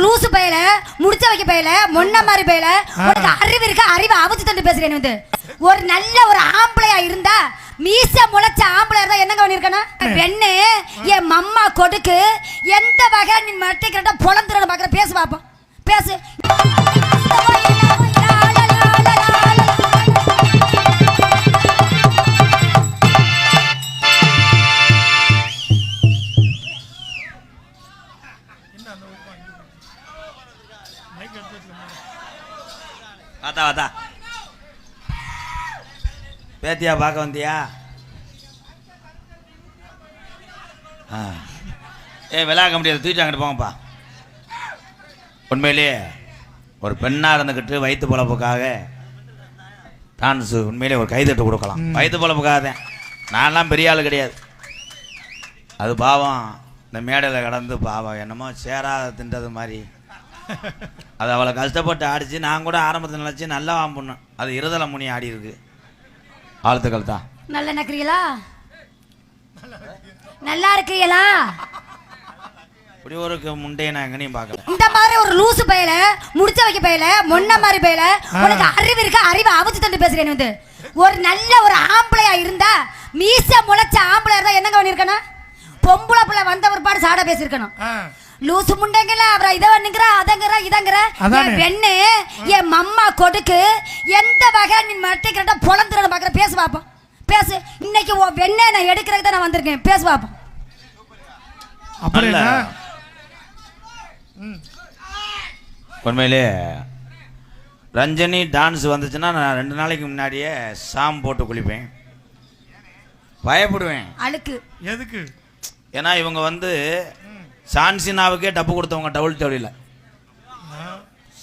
லூசு பையல முடிச்ச வைக்க பையல மொன்ன மாதிரி பையல உனக்கு அறிவு இருக்கா? அறிவை அவிச்சு தந்து பேசுறேன் வந்து. ஒரு நல்ல ஒரு ஆம்பளையா இருந்தா மீச முளைச்ச ஆம்பளையா இருந்தா என்னங்க பண்ணிருக்கனா? பெண்ணு என் மம்மா கொடுக்கு எந்த வகை நீ மட்டைக்கிறா பொழந்துற பாக்குற பேசு பாப்போம் பேசு. வாத்தா வாத்தா பேத்தியா பார்க்க வந்தியா? விளையாட முடியாது, தூக்கிட்டு அங்கிட்டு போங்கப்பா. உண்மையிலேயே ஒரு பெண்ணாக இருந்துக்கிட்டு வயிற்று பொழப்புக்காக டான்ஸு உண்மையிலே ஒரு கைதட்டு கொடுக்கலாம். வயிற்று பொழப்புக்காக தான். நான்லாம் பெரிய ஆள் கிடையாது. அது பாவம் இந்த மேடையில் கடந்து பாவம் என்னமோ சேராத தின்றது மாதிரி அது அவளை கஷ்டப்பட்டு ஆடிச்சு. நான் கூட ஆரம்பத்தில் நினச்சி நல்லா வாம்புண்ணேன். அது இருதலை முனி ஆடி இருக்கு. ஆழ்த்துக்கள் தான். நல்லா நக்கிறீங்களா? நல்லா இருக்கிறீங்களா? இப்படி ஒரு முண்டையை நான் எங்கனையும் பார்க்கல. இந்த மாதிரி ஒரு லூசு பையல முடிச்ச வைக்க பையல மொன்ன மாதிரி பையல உனக்கு அறிவு இருக்கா? அறிவை அவிச்சு தந்து பேசுறேன் வந்து. ஒரு நல்ல ஒரு ஆம்பளையா இருந்தா மீச முளைச்ச ஆம்பளையா இருந்தா என்னங்க பண்ணிருக்கனா? பொம்பளை பிள்ளை வந்த ஒரு பாடு சாட பேசிருக்கணும். லூசு முண்டைங்கள அப்புறம் இதை வந்துங்கிற அதங்கிற இதங்கிற பெண்ணு என் மம்மா கொடுக்கு எந்த வகை நீ மட்டைக்கிறா பொழந்துற பாக்குற பேசு பாப்போம் பேசு. இன்னைக்கு வெண்ணை நான் எடுக்கிறதுக்கு தான் நான் வந்திருக்கேன். பேசு பாப்போம். உண்மையிலே ரஞ்சனி டான்ஸ் வந்துச்சுன்னா நான் 2 நாளைக்கு முன்னாடியே சாம் போட்டு குளிப்பேன். பயப்படுவேன். அழுக்கு எதுக்கு? ஏன்னா இவங்க வந்து சான்சினாவுக்கே டப்பு கொடுத்தவங்க டவுல் தொழில.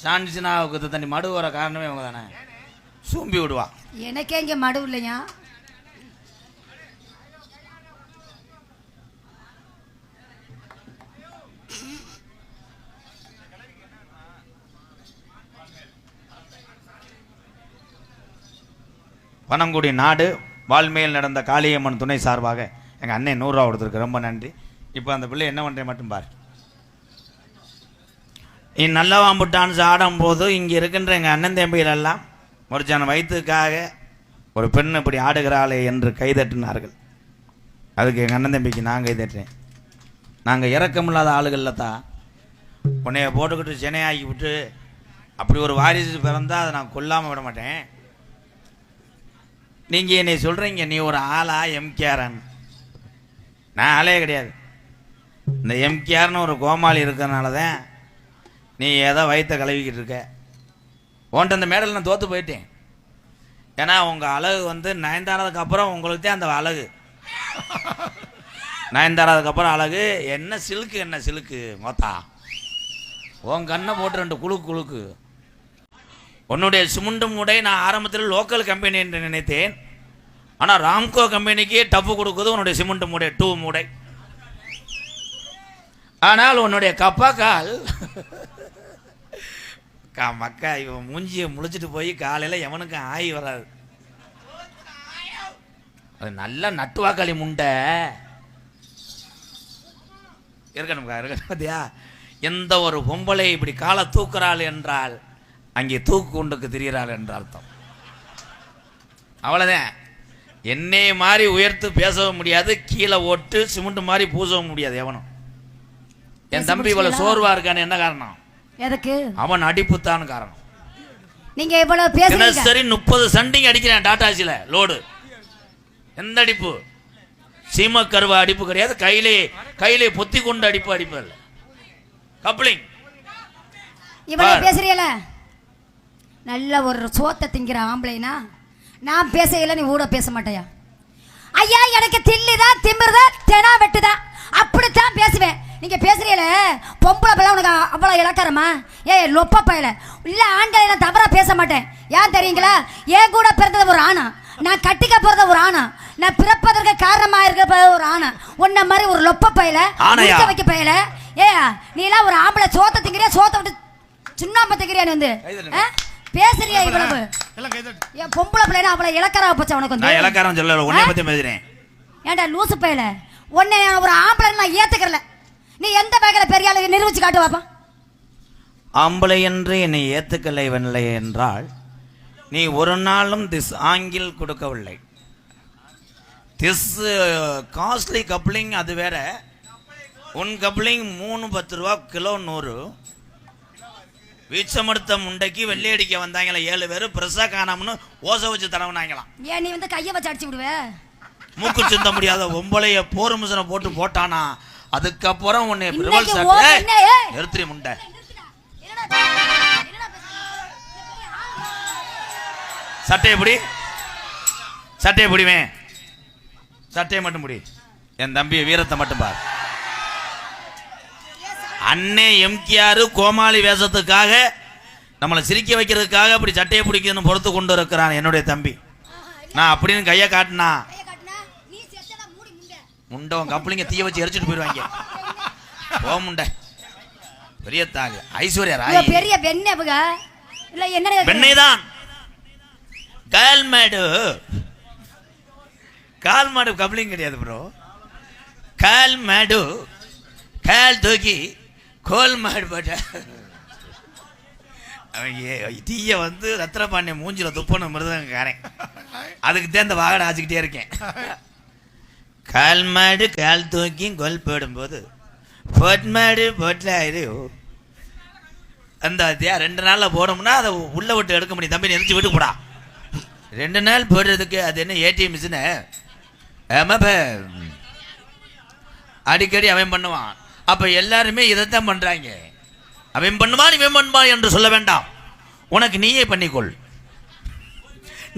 சான்சினாவுக்கு தண்ணி மடு வர காரணமே இவங்க தானே. சூம்பி விடுவா. எனக்கே இங்கே மடு இல்லையா? பனங்குடி நாடு வால்மையில் நடந்த காளியம்மன் துணை சார்பாக எங்கள் அண்ணன் 100 ரூபா கொடுத்துருக்கு. ரொம்ப நன்றி. இப்போ அந்த பிள்ளை என்ன பண்ணுறேன் மட்டும் பாரு. நீ நல்லா வாம்புட்டான்னு ஆடும்போது இங்கே இருக்கின்ற எங்கள் அண்ணன் தம்பிகளெல்லாம் ஒரு வயிற்றுக்காக ஒரு பெண் இப்படி ஆடுகிறாளே என்று கைதட்டினார்கள். அதுக்கு எங்கள் அண்ணன் தம்பிக்கு நான் கைதட்டுறேன். நாங்கள் இறக்கமில்லாத ஆளுகளில் தான் உன்னைய போட்டுக்கிட்டு சென்னையாக்கி விட்டு அப்படி ஒரு வாரிசு பிறந்தால் அதை நான் கொல்லாமல் விட மாட்டேன். நீங்கள் என்னை சொல்கிறீங்க நீ ஒரு ஆளா எம்கேஆர்ன்னு. நான் ஆளே கிடையாது. இந்த எம்கேஆர்னு ஒரு கோமாளி இருக்கிறனால தான் நீ ஏதோ வயிற்ற கழுவிக்கிட்டு இருக்க. உன்ட்ட அந்த மேடல் நான் தோற்று போயிட்டேன். ஏன்னா உங்கள் அழகு வந்து 9th அப்புறம் உங்களுக்கு தான் அந்த அழகு. 9th அப்புறம் அழகு என்ன சிலுக்கு என்ன சிலுக்கு மொத்தா உன் கண்ணை போட்டு 2 குழுக்கு குழுக்கு. உன்னுடைய சிமுண்டு மூடை நான் ஆரம்பத்தில் லோக்கல் கம்பெனி என்று நினைத்தேன். ஆனால் ராம்கோ கம்பெனிக்கு டப்பு கொடுக்குது உன்னுடைய சிமெண்ட் மூடை 2 மூடை. ஆனால் உன்னுடைய கப்பாக்கால் மக்கா இவன் மூஞ்சியை முழிச்சிட்டு போய் காலையில் எவனுக்கும் ஆகி வராது. அது நல்ல நட்டுவாக்காளி முண்டை இருக்கணும்க்கா இருக்கணும். பார்த்தியா எந்த ஒரு பொம்பளை இப்படி காலை தூக்குறாள் என்றால் அங்கே தூக்கு கொண்டுக்கு திரிகிறாள் என்ற அர்த்தம். அவ்வளோதான். என்னை மாதிரி உயர்த்து பேசவும் முடியாது, கீழே ஓட்டு சிமெண்ட் மாதிரி பூசவும் முடியாது எவனும். என் தம்பி இவ்வளவு சோர்வா இருக்கான்னு என்ன காரணம்? எதுக்கு? அவன் அடிப்புத்தான் காரணம். நீங்க இவ்வளவு பேசுறீங்க. சரி 30 சண்டிங் அடிக்கிறேன் டாடாசில லோடு. எந்த அடிப்பு? சீம கருவா அடிப்பு கிடையாது. கையிலே பொத்தி கொண்டு அடிப்பாரு. கப்ளிங். இவ்வளவு பேசுறீல நல்ல ஒரு சோத்தை திங்கிற ஆம்பளைனா நான் பேசையில நீ கூட பேச மாட்டேயா? ஐயா எனக்கு தில்லுதான் திமிருதா தெனா வெட்டுதா அப்படித்தான் பேசுவேன். நீங்க பேசுறீல பொம்பளை பிள்ளை உனக்கு அவ்வளவு இலக்காரமா? லொப்ப பையல இல்ல ஆண்களை நான் தவறா பேச மாட்டேன். ஏன் தெரியுங்களா? என் கூட பிறந்தது ஒரு ஆணா, நான் கட்டிக்க போறத ஒரு ஆணா, நான் பிறப்பதற்கு காரணமா இருக்க ஒரு ஆணா. உன்ன மாதிரி ஒரு லொப்ப பையல வைக்க பையல நீ எல்லாம் ஒரு ஆம்பளை சோத்தை திங்கிறியா? சோத்தை விட்டு சுண்ணாம்பு திங்கிறியா? நீ வந்து பேசுறியா? இவ்வளவு என் பொம்பளை பிள்ளைனா அவ்வளவு இலக்காரா போச்சா உனக்கு? வந்து இலக்காரம் சொல்ல உன்னை பத்தி பேசுறேன். ஏன்டா லூசு பையல உன்னை ஒரு ஆம்பளை நான் ஏத்துக்கறல. நீ எந்த வகையில பெரிய ஆளு நிரூபிச்சு காட்டு பாப்பா. ஆம்பளை என்று என்னை ஏற்றுக்கலைவனில்லை என்றால் நீ ஒரு நாளும் திஸ் ஆங்கில் கொடுக்கவில்லை. திஸ் காஸ்ட்லி கப்ளிங் அது வேற. உன் கப்ளிங் 3-10 ரூபா கிலோ 100. வீச்சமடுத்த முண்டைக்கு வெள்ளை அடிக்க வந்தாங்களா 7 பேர் பிரசா காணாமனு ஓசை வச்சு தடவுனாங்களாம். ஏன் நீ வந்து கையை வச்சு அடிச்சு விடுவே? மூக்கு சிந்த முடியாத ஒம்பளைய போர் மிஷனை போட்டானா. அதுக்கப்புறம் உன்னை நிறுத்திரி முண்டை. சட்டையை பிடிவேன். சட்டையை மட்டும் பிடி. என் தம்பி வீரத்தை மட்டும் பார். அண்ணே எம்கேஆர் கோமாளி வேஷத்துக்காக நம்மளை சிரிக்க வைக்கிறதுக்காக அப்படி சட்டையை பிடிக்கணும்னு பொறுத்து கொண்டு இருக்கிறான் என்னுடைய தம்பி. நான் அப்படின்னு கையை காட்டினா முண்டவன் கப்பலிங்க தீய வச்சு எரிச்சிட்டு போயிடுவாங்க. போ முண்டை. பெரிய தாங்க ஐஸ்வர்யா ராய் பெரிய பெண்ணை தான். கால் மாடு கப்ளிங் கிடையாது ப்ரோ. கால் மாடு கால் தூக்கி கோல் மாடு போட்ட தீய வந்து ரத்னபாண்டிய மூஞ்சில துப்பணும் மிருதங்காரன். அதுக்கு தான் இந்த வாகனம் ஆச்சுக்கிட்டே இருக்கேன். கால் மாடு கால் தூக்கி கோல் போடும்போது பொட் மாடு பொட்டில் ஆயிடும். அந்த 2 நாளில் போடணும்னா அதை உள்ள விட்டு எடுக்க முடியும். தம்பி நெரிச்சு விட்டு போடா. 2 நாள் போடுறதுக்கு அது என்ன ஏடிஎம் மிஷினு? அடிக்கடி அவன் பண்ணுவான். அப்ப எல்லாருமே இதைத்தான் பண்றாங்க. அவன் பண்ணுவான் இவன் பண்ணுவான் என்று சொல்ல வேண்டாம். உனக்கு நீயே பண்ணிக்கொள்.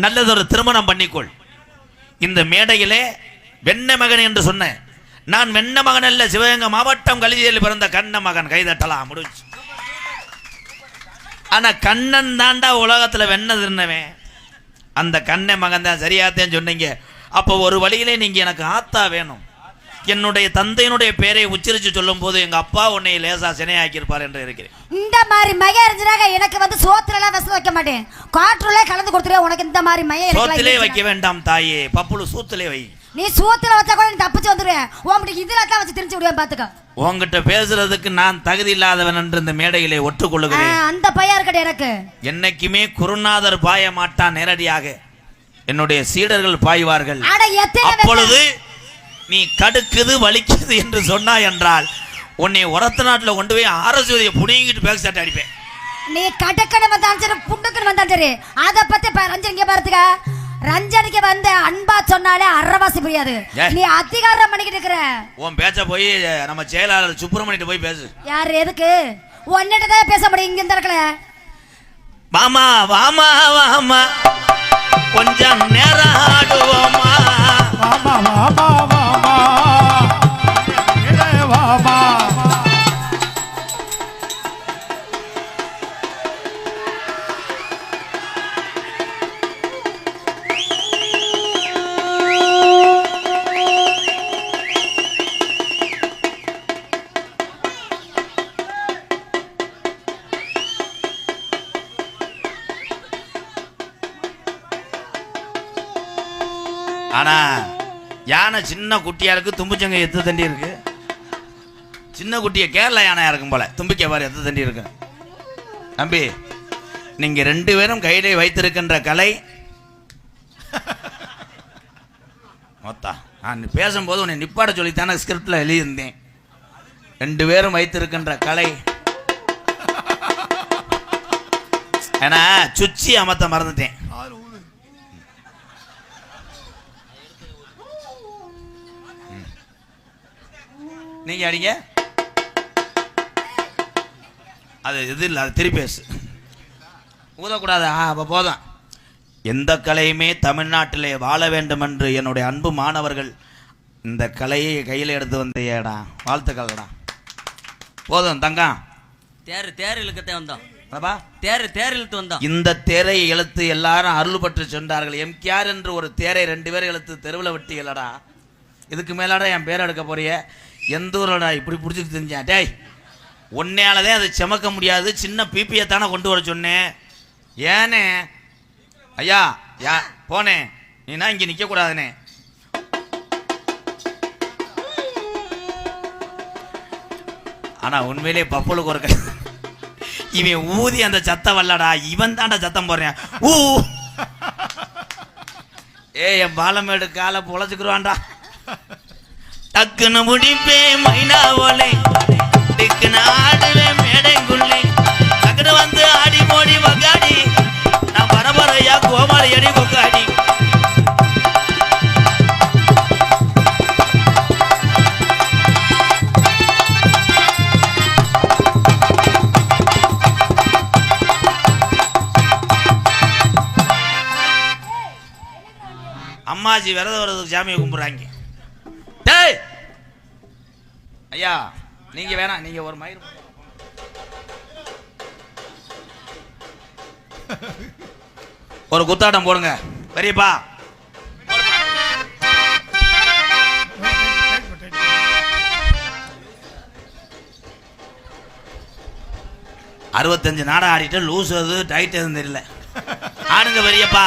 நல்லதொரு திருமணம் பண்ணிக்கொள். இந்த மேடையிலே வெண்ண மகன் என்று சொன்ன நான் வெண்ண மகன் அல்ல, சிவகங்கை மாவட்டம் கலிஜையில் பிறந்த கண்ண மகன். கைதட்டலாம் முடிஞ்சு. ஆனா கண்ணன் தாண்டா உலகத்துல வெண்ண திருநவன். அந்த கண்ண மகன் தான். சரியாத்தேன்னு சொன்னீங்க. அப்போ ஒரு வழியிலே நீங்க எனக்கு ஆத்தா வேணும். என்னுடைய தந்தையினுடைய பேரை உச்சரித்து சொல்லும் போது எங்க அப்பா உன்னை லேசா சினையாக்கியிருப்பார் என்று இருக்கிறேன். இந்த மாதிரி மகன் இருந்துறாங்க. எனக்கு வந்து சோத்துல எல்லாம் விச வைக்க மாட்டேன். காற்றுல கலந்து கொடுத்துருவேன். உனக்கு இந்த மாதிரி மகன் சோத்திலே வைக்க வேண்டாம் தாயே. பப்புளு சூத்திலே வை. நீ சூத்துல வச்சா கூட நீ தப்பிச்சு வந்துருவேன். உன்கிட்ட இதுல தான் வச்சு திரிச்சு விடுவேன். பாத்துக்க. உங்ககிட்ட பேசுறதுக்கு நான் தகுதி இல்லாதவன் என்று இந்த மேடையிலே ஒற்றுக்கொள்ளுகிறேன். அந்த பையா இருக்கட்டும். எனக்கு என்னைக்குமே குருநாதர் பாய மாட்டான். நேரடியாக என்னுடைய சீடர்கள் பாய்வார்கள். அப்பொழுது நீ கடுக்குது வலிக்குது என்று சொன்னா என்றால் உன்னை உரத்த நாட்டில் கொண்டு போய் அரசுவதியை புடிங்கிட்டு பேக் சட்டை அடிப்பேன். நீ கடக்கணும் வந்தாலும் சரி புண்ணுக்குன்னு வந்தாலும் சரி அதை பத்தி ரஞ்சனிக்க பாருத்துக்க. ரஞ்சனிக்கு வந்து அன்பா சொன்னாலே அறவாசி புரியாது. நீ அதிகாரம் பண்ணிக்கிட்டு இருக்கிற. உன் பேச்ச போய் நம்ம செயலாளர் சுப்பிரமணியிட்ட போய் பேசு. யாரு எதுக்கு? உன்னிட்ட தான் பேச முடியும். இங்க இருக்கல. வாமா வாமா வாமா கொஞ்சம் நேரம் ஆடுவோமா. வாமா வாமா வாமா வாமா. ஆனா யானை சின்ன குட்டியா இருக்கு. தும்பிச்சங்க எத்து தண்டி இருக்கு. சின்ன குட்டிய கேரளா யானையா இருக்கும் போல. தும்பிக்கை பாரு எத்து தண்டி இருக்கு. தம்பி நீங்க 2 பேரும் கையிலே வைத்திருக்கின்ற கலை மொத்தா. நான் பேசும்போது உன்னை நிப்பாட சொல்லித்தானே ஸ்கிரிப்ட்ல எழுதியிருந்தேன். 2 பேரும் வைத்திருக்கின்ற கலை. ஏன்னா சுச்சி அமத்த மறந்துட்டேன். நீங்க அடிங்க. அது இது இல்லை. அது திருப்பி பேசு. ஊதக்கூடாது. அப்போ போதும். எந்த கலையுமே தமிழ்நாட்டிலே வாழ வேண்டும் என்று என்னுடைய அன்பு மாணவர்கள் இந்த கலையை கையில் எடுத்து வந்தேடா. வாழ்த்துக்கள்டா. போதும் தங்கம். தேர் இழுக்கத்தே வந்தோம். தேர் இழுத்து வந்தோம். இந்த தேரை இழுத்து எல்லாரும் அருள் பற்று சென்றார்கள். எம்கேஆர் என்று ஒரு தேரை 2 பேரை இழுத்து தெருவில் விட்டீங்களடா. இதுக்கு மேலாடா என் பேரை எடுக்க போறிய? எந்த ஊரோடா இப்படி பிடிச்சிட்டு தெரிஞ்சேன்? டேய் உன்னையாலதான் அதை செமக்க முடியாது. சின்ன பிபியை தானே கொண்டு வர சொன்னேன். ஏனே ஐயா யா போனேன். நீனா இங்கே நிற்க கூடாதுனே. ஆனா உண்மையிலே பப்பலுக்கு ஒரு இவன் ஊதி அந்த சத்தம் வரலடா, இவன் தாண்டா சத்தம் போடுறேன். ஊ என் பாலமேடு காலை பொழைச்சுக்குருவான்டா. டக்குன்னு முடிப்பே மைனா ஓலை, டக்குன்னு ஆடுவேன் மேடைக்குள்ளே, டக்குன்னு வந்து ஆடி மோடி வக்காடி, நான் பரபரையா கோமாளி அடி கொக்காடி. அம்மாஜி விரதம் வரதுக்கு சாமியை கும்பிட்றாங்க. டேய் ஐயா, நீங்க வேணாம், நீங்க ஒரு மயிர் ஒரு குத்தாட்டம் போடுங்க பெரியப்பா. அறுபத்தஞ்சு நாடா ஆடிட்டு லூஸ் அது டைட் எதுவும் தெரியல. ஆடுங்க பெரியப்பா.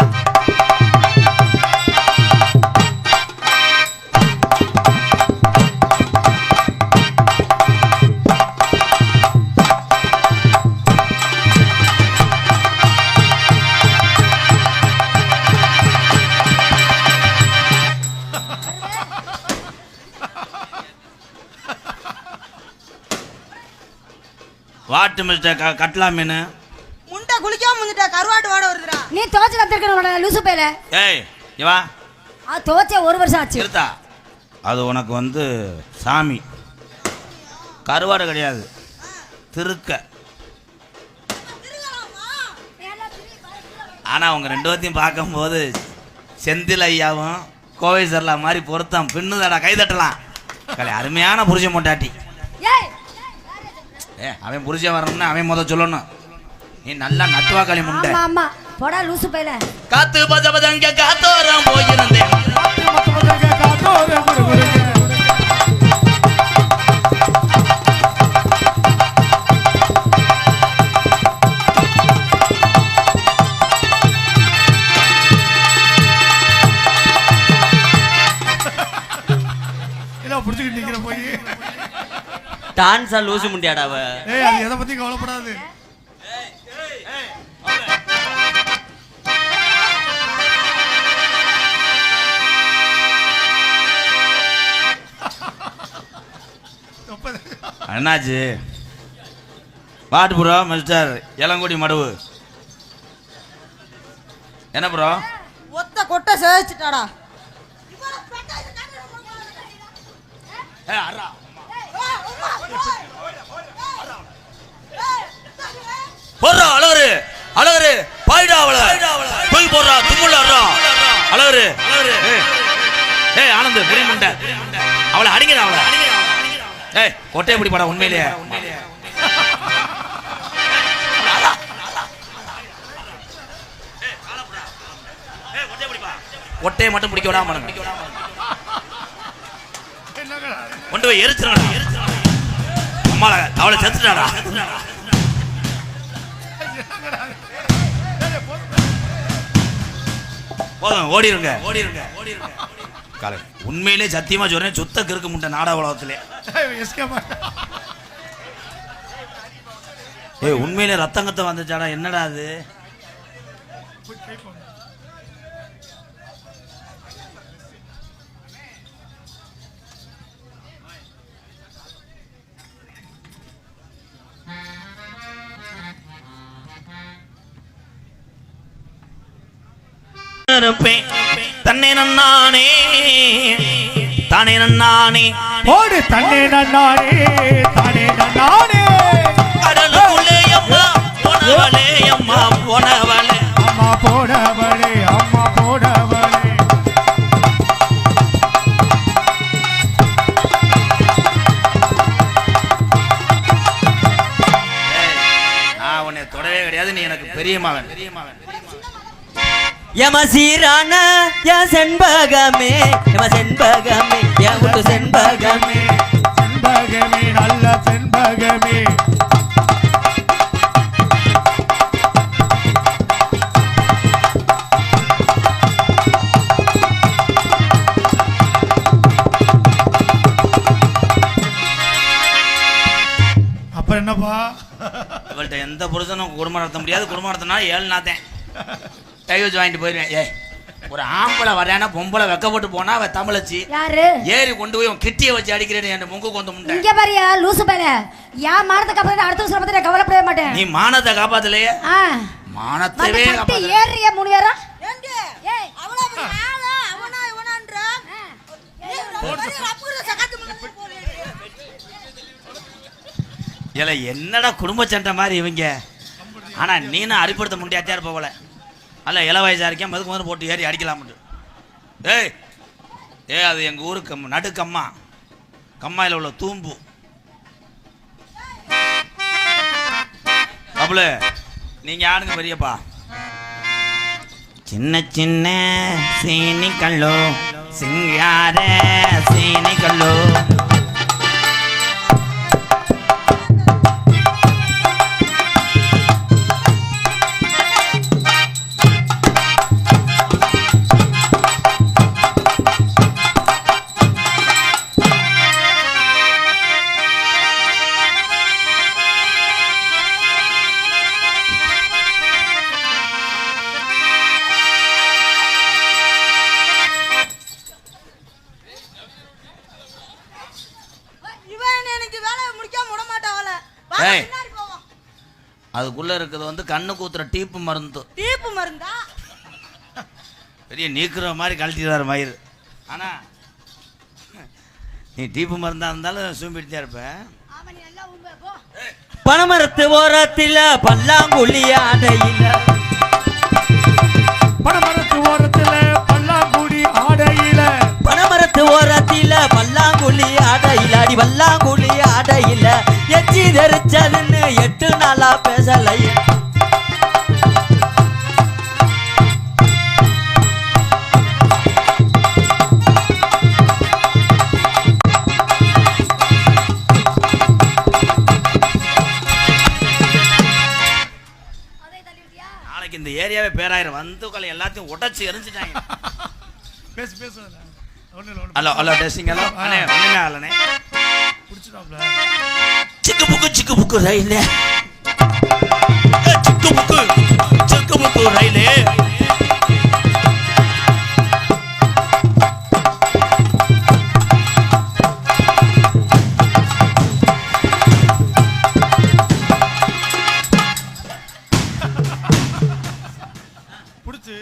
வாட்டு மிஸ்டர் கட்லா மீன் முண்டை குளிக்காம முந்துட்டா கருவாட்டு வாட வருதுடா. நீ துவச்சு தந்திருக்க லூசு பேல. ஏய் இவா அது துவச்சே 1 வருஷம் ஆச்சு. இருத்தா, அது உனக்கு வந்து சாமி கருவாடு கிடையாது, திருக்க. ஆனா அவங்க 2 பேர்த்தையும் பார்க்கும்போது செந்தில் ஐயாவும் கோவை சர்லா மாதிரி பொருத்தம் பின்னுதாடா. கை தட்டலாம். அருமையான புருஷன் மொட்டாட்டி. அவன் புருஷன் வரணும்னு அவன் முத சொல்லணும். நீ நல்லா நட்டுவா களி முண்டை. ஆமா ஆமா போடா லூசு பைல. காத்து பஜ பஜங்க காத்தோரம் போயிருந்தேன். இல்ல புடிச்சிட்டு நிக்கிற போய் டான்ஸா லூசு முண்டியாடாவ. ஏய் அது எதை பத்தி கவலைப்படாது. என்னாச்சு? வாட்டு ப்ரோ மிஸ்டர் இளங்குடி மடுவு. என்ன ப்ரோ? ஒத்த கொட்டை சேச்சிட்டாடா. போடுறா அழகரு, அழகரு பாய்டா அவள போய் போடுறா தும்முள்ளாடுறா அழகரு. ஏய் ஆனந்த் புரி முண்டை, அவளை அடிங்கடா அவளை. ஏய் கொட்டையை பிடி போடா. உண்மையிலேயே கொட்டையை மட்டும் பிடிக்க விடாம கொண்டு போய் எரிச்சிடா. அம்மாள அவளை செத்துட்டாடா. போதும் ஓடிருங்க ஓடிருங்க ஓடிருங்க. உண்மையிலே சத்தியமா சொல்றேன், சுத்த கிறுக்கு முட்டை நாடக உலகத்திலே. ஏய் உண்மையிலே ரத்தங்கத்தை வந்துச்சாடா. என்னடா அது? தன்னை நன்னானே தானே நன்னானே ஓடு தன்னை நன்னானே தானே நன்னானே. கடலுக்குள்ளே அம்மா போனவளே அம்மா போனவளே அம்மா போனவளே அம்மா போனவளே. நான் உன்னை தொடவே கிடையாது. நீ எனக்கு பெரியமாவன். யம சீரான ய செண்பகமே, யம செண்பகமே, ய முட்டு செண்பகமே, செண்பகமே நல்ல செண்பகமே. அப்புறம் என்னப்பா? இவள்கிட்ட எந்த புருஷனும் குடும்பம் நடத்த முடியாது. குடும்பம் நடத்தினா 7 நாத்தேன் டைவர்ஸ் வாங்கிட்டு போயிருவேன். ஏய், ஒரு ஆம்பளை வரையானா பொம்பளை வெக்கப்பட்டு போனா அவ தமிழச்சி யாரு ஏறி கொண்டு போய் கிட்டியை வச்சு அடிக்கிறேன்னு என் முங்கு கொண்டு முண்டை. இங்க பாரியா லூசு பையல, யா மானத்தை காப்பாத்த அடுத்த வருஷம் பத்தி நான் கவலைப்படவே மாட்டேன். நீ மானத்தை காப்பாத்தலையே, ஆ மானத்தவே கட்டி காப்பாத்த. ஏறிய 3 பேரா ஏண்டி ஏய் அவ்வளவு பெரிய ஆளா அவனா இவனான்ற அப்புறம் சகாத்து முன்னாடி போறே. இல்ல என்னடா குடும்ப சண்டை மாதிரி இவங்க. ஆனா நீனும் அடிப்படுத்த முடியாத்தியா இருப்ப போல. அல்ல இள வயசா இருக்கேன் மதுக்கு முதல்ல போட்டு ஏறி அடிக்கலாம்ட்டு. ஏய் ஏய், அது எங்க ஊருக்கு நடுக்கம்மா, கம்மாயில் உள்ள தூம்பு. அவ்வளோ நீங்க ஆடுங்க பெரியப்பா. சின்ன சின்ன சீனி கல்லோ சிங்கார சீனி கல்லோ. இவன் எனக்கு வேலை முடிக்காம விட மாட்டாவல. ஏய். பின்னாடி போவோம். அதுக்குள்ள இருக்கிறது வந்து கண்ணு கூத்துற டீப்பு மருந்து. டீப்பு மருந்தா? பெரிய நீக்குற மாதிரி கழட்டிடுவார் மயிர். ஆனா நீ டீப்பு மருந்தா இருந்தாலும் சூம்பிட்டு தான் இருப்ப. ஆமா நீ நல்லா உண்மை போ. பனமரத்து ஓரத்தில பல்லாங்குழி ஆடையில, பனமரத்து ஓரத்துல பல்லாங்குடி ஆடையில, பனமரத்து ஓரத்தில பல்லாங்குழி ஆடையில, அடி பல்லாங்குழி ஆடையில எச்சி தெரிச்சதுன்னு 8 நாளா பேசலை. அதை தள்ளி விட்டியா? நாளைக்கு இந்த ஏரியாவே பேராயிரம் வந்துக்களை எல்லாத்தையும் உடைச்சு எரிஞ்சிட்டாங்க. பேசு பேசு ஒண்ணு இல்ல ஹலோ ஹலோ டெஸ்டிங் ஹலோ அண்ணே ஒண்ணுமே ஆகலண்ணே. புடிச்சிட்டாப்ல. சிக்கு புக்கு ரயிலே, சிக்கு புக்கு ரயிலே. புடிச்சு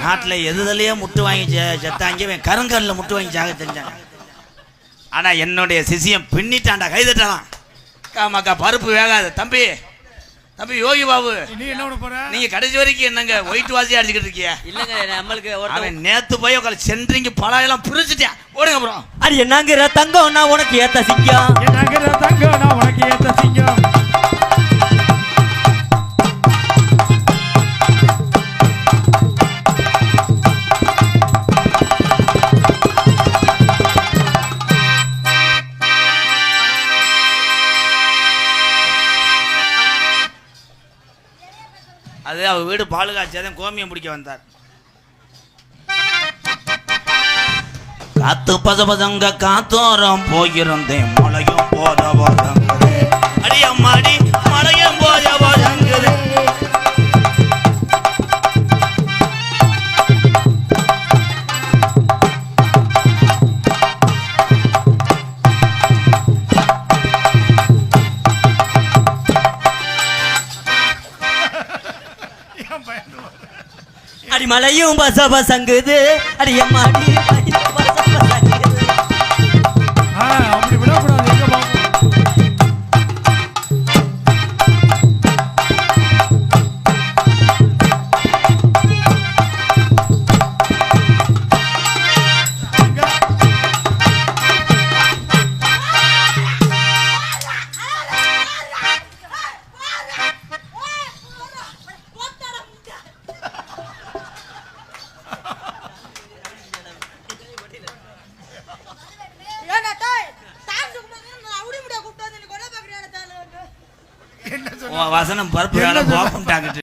நாட்டில் எதுலையே முட்டு வாங்கி செத்தாங்க, இவன் கருங்கல்ல முட்டு வாங்கி சாக செஞ்சான். ஆனா என்னுடைய சிசியம் பின்னிட்டான்டா, கைதட்டலாம். காமாக்கா பருப்பு வேகாது. தம்பி தம்பி யோகி பாபு, நீ என்ன பண்ண போற? நீங்க கடைசி வரைக்கும் என்னங்க ஒயிட் வாசி அடிச்சுக்கிட்டு இருக்கியா? இல்லங்க நம்மளுக்கு அவன் நேத்து போய் உட்காந்து சென்ட்ரிங்க பழம் பிரிச்சுட்டான். ஓடுங்க அப்புறம். அடி என்னங்கிற தங்கம் நான் உனக்கு ஏத்த சிங்கம், என்னங்கிற தங்கம் நான் உனக்கு ஏத்த சிங்கம். அது அவர் வீடு பால் காய்ச்சாதான் கோமியம் பிடிக்க வந்தார். காத்து பசங்க காத்தோரம் போயிருந்தேன், மழையும் போத போதங்குது. அடி அம்மாடி மழையும் போத போதங்குது. அடி மலையும் பச பசங்குது, அடி அம்மாடி மலையும் பச பசங்குது. அப்படி விடக்கூடாது. எங்க பாப்போம். உன் வசனம் பருப்பு வேலை போகட்டாங்கிட்டு